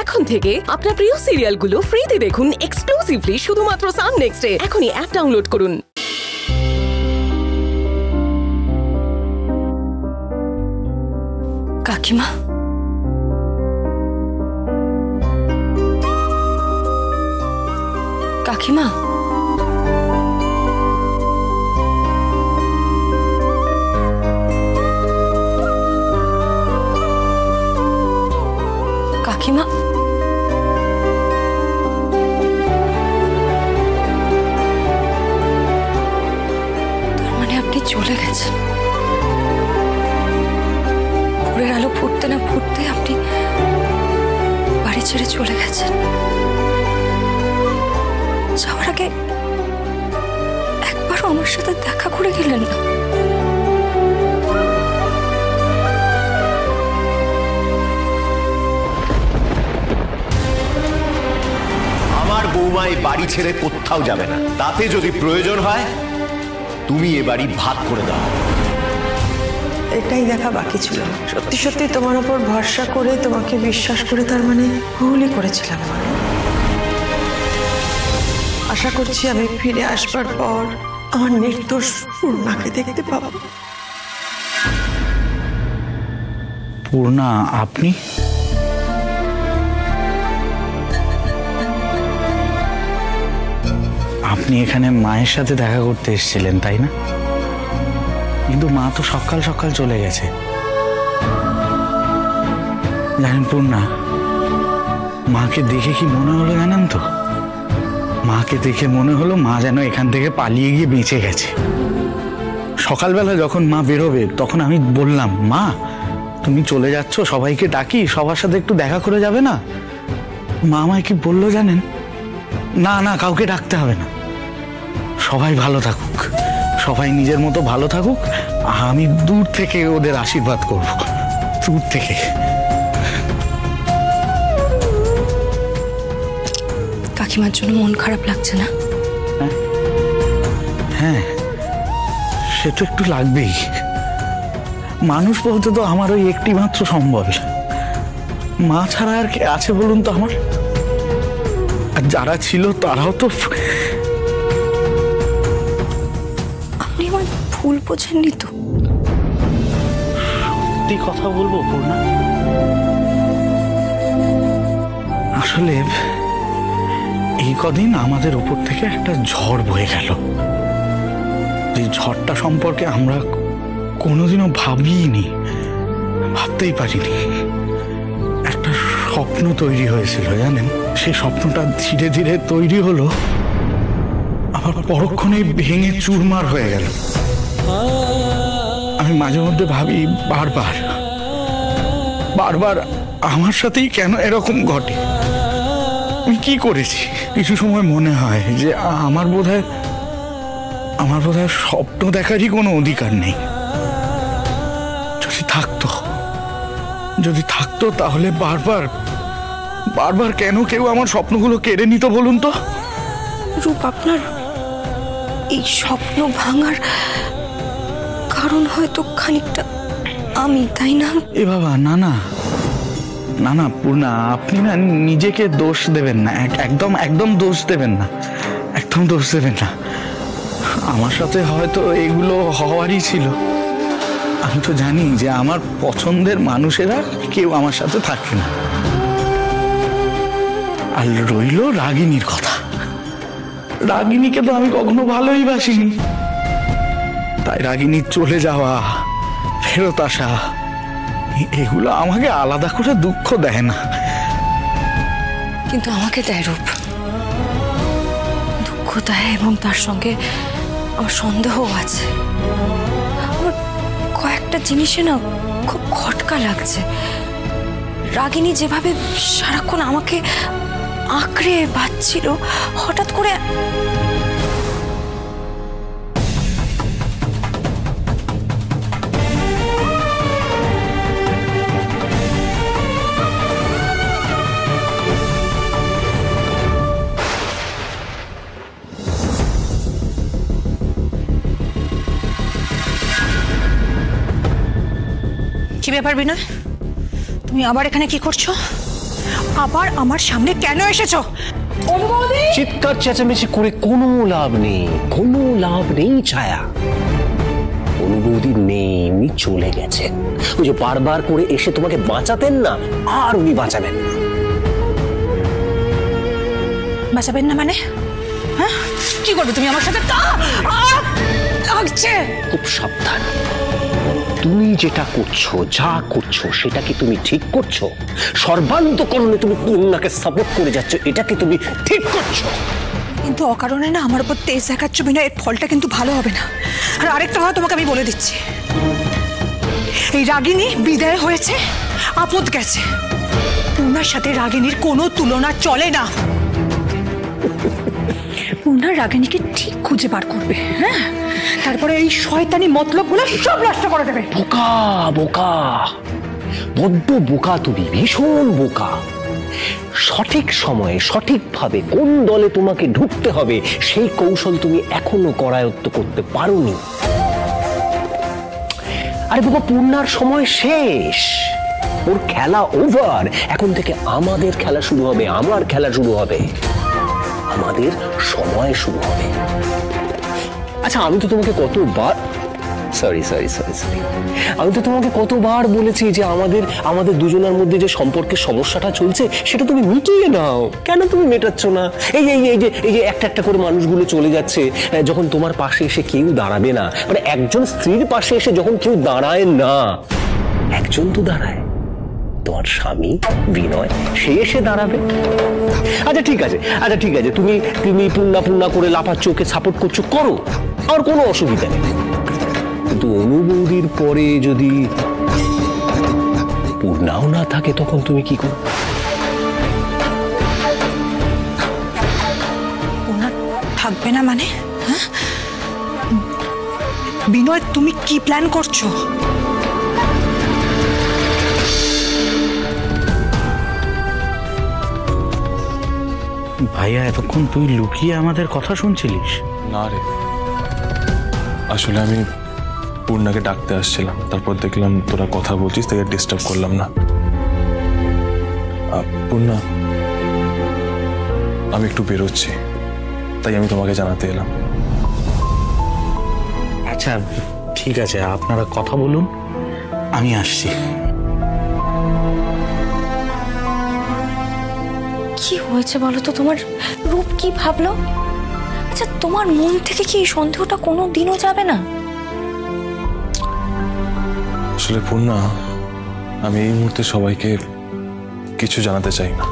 এখন থেকে আপনার প্রিয় সিরিয়ালগুলো ফ্রিতে দেখুন এক্সক্লুসিভলি শুধুমাত্র সান নেক্সটে। এখনই অ্যাপ ডাউনলোড করুন। কাকিমা, কাকিমা, কাকিমা, তার মানে আপনি চলে গেছেন। ভোরের আলো ফুটতে না ফুটতে আপনি বাড়ি ছেড়ে চলে গেছেন। যাওয়ার আগে একবারও আমার সাথে দেখা করে গেলেন না। আমার বৌমা এই বাড়ি ছেড়ে কোথাও যাবে না। তাতে যদি প্রয়োজন হয় তুমি এ বাড়ি ভাগ করে দাও। এটাই দেখা বাকি ছিল। সত্যি সত্যি তোমার উপর ভরসা করে, তোমাকে বিশ্বাস করে তার মানে ভুলই করেছিলাম। আশা করছি আমি ফিরে আসবার পর আমার নির্দোষ পূর্ণাকে দেখতে পাবো। পূর্ণা, আপনি? আপনি এখানে মায়ের সাথে দেখা করতে এসেছিলেন তাই না? কিন্তু মা তো সকাল সকাল চলে গেছে। জানেন পূর্ণা, মাকে দেখে কি মনে হলো জানেন তো? মাকে দেখে মনে হলো মা যেন এখান থেকে পালিয়ে গিয়ে বেঁচে গেছে। সকালবেলা যখন মা বেরোবে তখন আমি বললাম, মা তুমি চলে যাচ্ছ, সবাইকে ডাকি, সবার সাথে একটু দেখা করে যাবে না? মা আমায় কি বললো জানেন? না না, কাউকে ডাকতে হবে না, সবাই ভালো থাকুক, সবাই নিজের মতো ভালো থাকুক, আমি দূর থেকে ওদের আশীর্বাদ করব, দূর থেকে। কাকিমার জন্য মন খারাপ লাগছে না? হ্যাঁ, সে তো একটু লাগবেই। মানুষ বলতে তো আমার ওই একটি মাত্র সম্বল। মা ছাড়া আর কে আছে বলুন তো আমার? আর যারা ছিল তারাও তো। আপনি আমার ভুল বোঝেননি তো? সত্যি কথা বলবো পূর্ণা, আসলে এই কদিন আমাদের উপর থেকে একটা ঝড় বয়ে গেল। যে ঝড়টা সম্পর্কে আমরা কোনোদিনও ভাবিনি, ভাবতেই পারিনি। একটা স্বপ্ন তৈরি হয়েছিল জানেন, সেই স্বপ্নটা ধীরে ধীরে তৈরি হলো, আবার পরক্ষণে ভেঙে চুরমার হয়ে গেল। আমি মাঝে মধ্যে ভাবি বারবার বারবার আমার সাথেই কেন এরকম ঘটে, আমি কি করেছি? কিছু সময় মনে হয় যে আমার বোধহয় স্বপ্ন দেখারই কোনো অধিকার নেই। যদি থাকতো তাহলে বারবার বারবার কেন কেউ আমার স্বপ্নগুলো কেড়ে নিত বলুন তো? রূপ, আপনার এই স্বপ্ন ভাঙার কারণ হয়তো খানিকটা আমি, তাই না? এ বাবা, না না না না পূর্ণা, আপনি না নিজেকে দোষ দেবেন না, একদম একদম দোষ দেবেন না, একদম দোষ দেবেন না। আমার সাথে হয়তো এগুলো হওয়ারই ছিল। আমি তো জানি যে আমার পছন্দের মানুষেরা কেউ আমার সাথে থাকে না। আর রইল রাগিনীর কথা, রাগিনীকে তো আমি কখনো ভালোই বাসিনি। তাই রাগিনীর চলে যাওয়া, ফেরত আসা, এগুলো আমাকে আলাদা করে দুঃখ দেয় না। কিন্তু আমাকে দেয় রূপ, দুঃখ দেয়, এবং তার সঙ্গে আমার সন্দেহও আছে। আমার কয়েকটা জিনিসে না খুব খটকা লাগছে। রাগিনী যেভাবে সারাক্ষণ আমাকে আঁকড়ে বাঁচছিল, হঠাৎ করে কি ব্যাপার বিনয়, তুমি আবার এখানে কি করছো? আবার আমার সামনে কেন এসেছো? চিৎকার চেঁচামেচি করে কোনো লাভ নেই, কোনো লাভ নেই ছায়া। অনুবৌদি নেই, উনি চলে গেছেন। ওই যে বারবার করে এসে তোমাকে বাঁচাতেন না, আর উনি বাঁচাবেন না। বাঁচাবেন না মানে? হ্যাঁ, কি করবে তুমি আমার সাথে? লাগছে। খুব সাবধান। তুমি যেটা করছো, যা করছো, সেটা কি তুমি ঠিক করছো? সর্বান্তকরণে তুমি পূর্ণাকে সাপোর্ট করে যাচ্ছ, এটা কি তুমি ঠিক করছো? কিন্তু অকারণে না আমার উপর তেজ দেখাচ্ছ বিনয়, এর ফলটা কিন্তু ভালো হবে না। আর আরেকটা কথা তোমাকে আমি বলে দিচ্ছি, এই রাগিনী বিদায় হয়েছে, আপদ গেছে। পূর্ণার সাথে রাগিনীর কোনো তুলনা চলে না। পূর্ণা রাগিনীকে ঠিক খুঁজে বার করবে, হ্যাঁ, তারপরে এই শয়তানি মতলবগুলো সব নষ্ট করে দেবে। বোকা বোকা, বড্ড বোকা তুমি, ভীষণ বোকা। সঠিক সময়ে সঠিকভাবে কোন দলে তোমাকে ঢুকতে হবে সেই কৌশল তুমি এখনো করায়ত্ত করতে পারোনি। আরে বাবা, পূর্ণার সময় শেষ, ওর খেলা ওভার। এখন থেকে আমাদের খেলা শুরু হবে, আমার খেলা শুরু হবে, আমাদের সময় শুরু হবে। আচ্ছা, আমি তো তোমাকে কতবার সরি আমি তো তোমাকে কতবার বলেছি যে আমাদের দুজনের মধ্যে যে সম্পর্কের সমস্যাটা চলছে সেটা তুমি মিটিয়ে নাও। কেন তুমি মেটাচ্ছ না? এই যে একটা করে মানুষগুলো চলে যাচ্ছে, যখন তোমার পাশে এসে কেউ দাঁড়াবে না, মানে একজন স্ত্রীর পাশে এসে যখন কেউ দাঁড়ায় না, একজন তো দাঁড়ায়, তোমার স্বামী বিনয়, সে এসে দাঁড়াবে। আচ্ছা ঠিক আছে, তুমি পূর্ণা করে লাফাচ্ছ, ওকে সাপোর্ট করছো, করো, আর কোনো অসুবিধা নেই। কিন্তু অনুবৌদির পরে যদি পূর্ণাও না থাকে, তখন তুমি কি করো? পূর্ণা থাকবে না মানে? হ্যাঁ বিনয়, তুমি কি প্ল্যান করছো? ভাইয়া, এতক্ষণ তুই লুকিয়ে আমাদের কথা শুনছিলিস? না রে, আসলে আমি পূর্ণাকে ডাকতে আসছিলাম, তারপর দেখলাম তোরা কথা বলছিস, তাকে ডিস্টার্ব করলাম না। পূর্ণা, আমি একটু বেরোচ্ছি, তাই আমি তোমাকে জানাতে এলাম। আচ্ছা ঠিক আছে, আপনারা কথা বলুন, আমি আসছি। কি হয়েছে বলো তো? তোমার রূপ কি ভাবলো? আচ্ছা, তোমার মন থেকে কি এই সন্দেহটা কোনো দিনও যাবে না? আসলে পূর্ণা, আমি এই মুহূর্তে সবাইকে কিছু জানাতে চাই না।